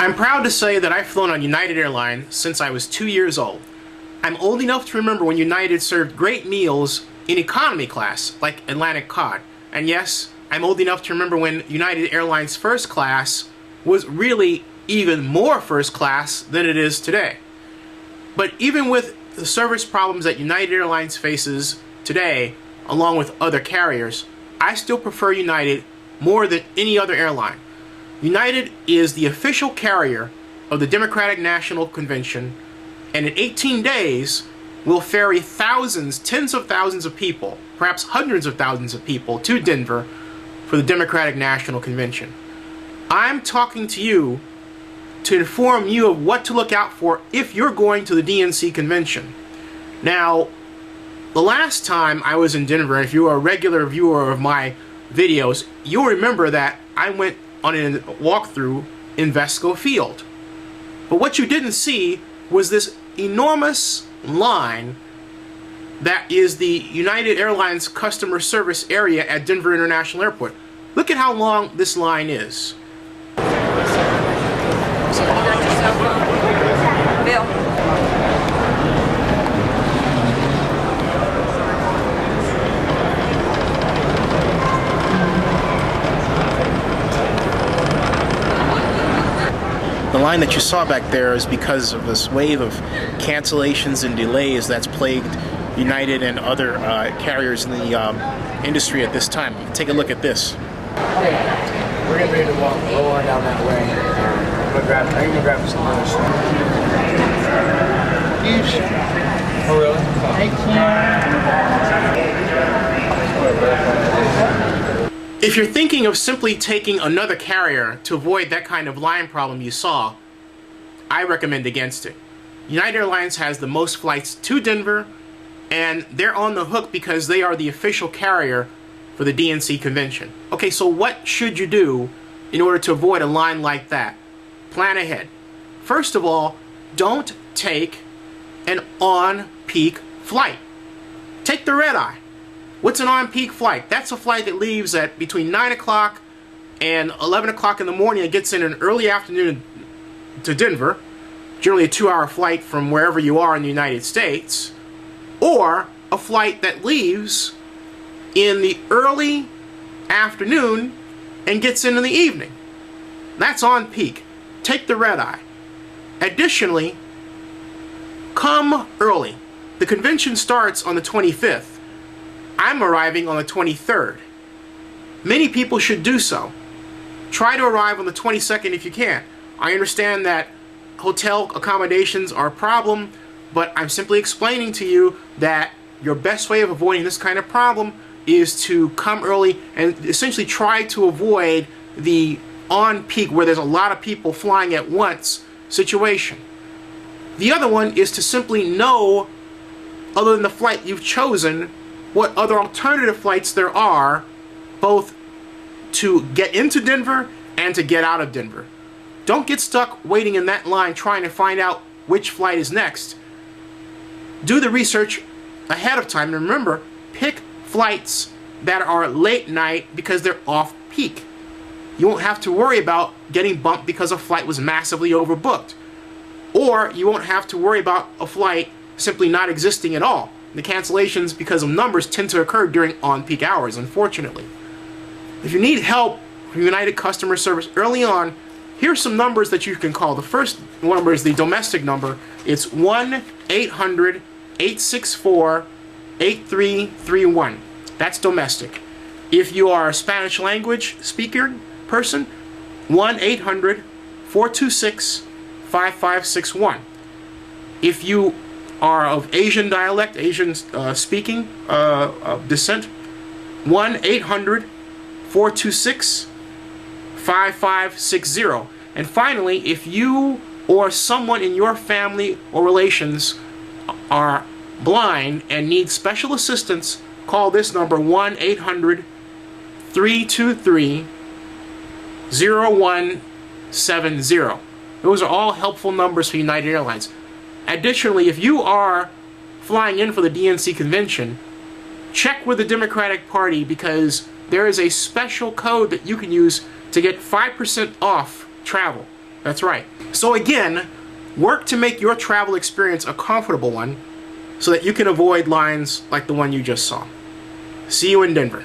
I'm proud to say that I've flown on United Airlines since I was 2 years old. I'm old enough to remember when United served great meals in economy class, like Atlantic cod. And yes, I'm old enough to remember when United Airlines first class was really even more first class than it is today. But even with the service problems that United Airlines faces today, along with other carriers, I still prefer United more than any other airline. United is the official carrier of the Democratic National Convention, and in 18 days will ferry thousands, tens of thousands of people, perhaps hundreds of thousands of people to Denver for the Democratic National Convention. I'm talking to you to inform you of what to look out for if you're going to the DNC Convention. Now, the last time I was in Denver, if you are a regular viewer of my videos, you'll remember that I went on a walkthrough Invesco Field. But what you didn't see was this enormous line that is the United Airlines customer service area at Denver International Airport. Look at how long this line is. Bill. The line that you saw back there is because of this wave of cancellations and delays that's plagued United and other carriers in the industry at this time. Take a look at this. Okay, we're getting ready to walk lower down that way. I'm gonna grab some other stuff. Oh really? If you're thinking of simply taking another carrier to avoid that kind of line problem you saw, I recommend against it. United Airlines has the most flights to Denver, and they're on the hook because they are the official carrier for the DNC Convention. Okay, so what should you do in order to avoid a line like that? Plan ahead. First of all, don't take an on-peak flight. Take the red-eye. What's an on-peak flight? That's a flight that leaves at between 9 o'clock and 11 o'clock in the morning and gets in an early afternoon to Denver, generally a 2-hour flight from wherever you are in the United States, or a flight that leaves in the early afternoon and gets in the evening. That's on peak. Take the red-eye. Additionally, come early. The convention starts on the 25th. I'm arriving on the 23rd. Many people should do so. Try to arrive on the 22nd if you can. I understand that hotel accommodations are a problem, but I'm simply explaining to you that your best way of avoiding this kind of problem is to come early and essentially try to avoid the on-peak where there's a lot of people flying at once situation. The other one is to simply know, other than the flight you've chosen, what other alternative flights there are, both to get into Denver and to get out of Denver. Don't get stuck waiting in that line trying to find out which flight is next. Do the research ahead of time, and remember, pick flights that are late night because they're off peak. You won't have to worry about getting bumped because a flight was massively overbooked. Or you won't have to worry about a flight simply not existing at all. The cancellations because of numbers tend to occur during on-peak hours, unfortunately. If you need help from United customer service early on, here's some numbers that you can call. The first number is the domestic number. It's 1-800-864-8331. That's domestic. If you are a Spanish language speaker person, 1-800-426-5561. If you are of Asian dialect, Asian speaking descent, 1-800-426-5560. And finally, if you or someone in your family or relations are blind and need special assistance, call this number, 1-800-323-0170. Those are all helpful numbers for United Airlines. Additionally, if you are flying in for the DNC Convention, check with the Democratic Party because there is a special code that you can use to get 5% off travel. That's right. So again, work to make your travel experience a comfortable one so that you can avoid lines like the one you just saw. See you in Denver.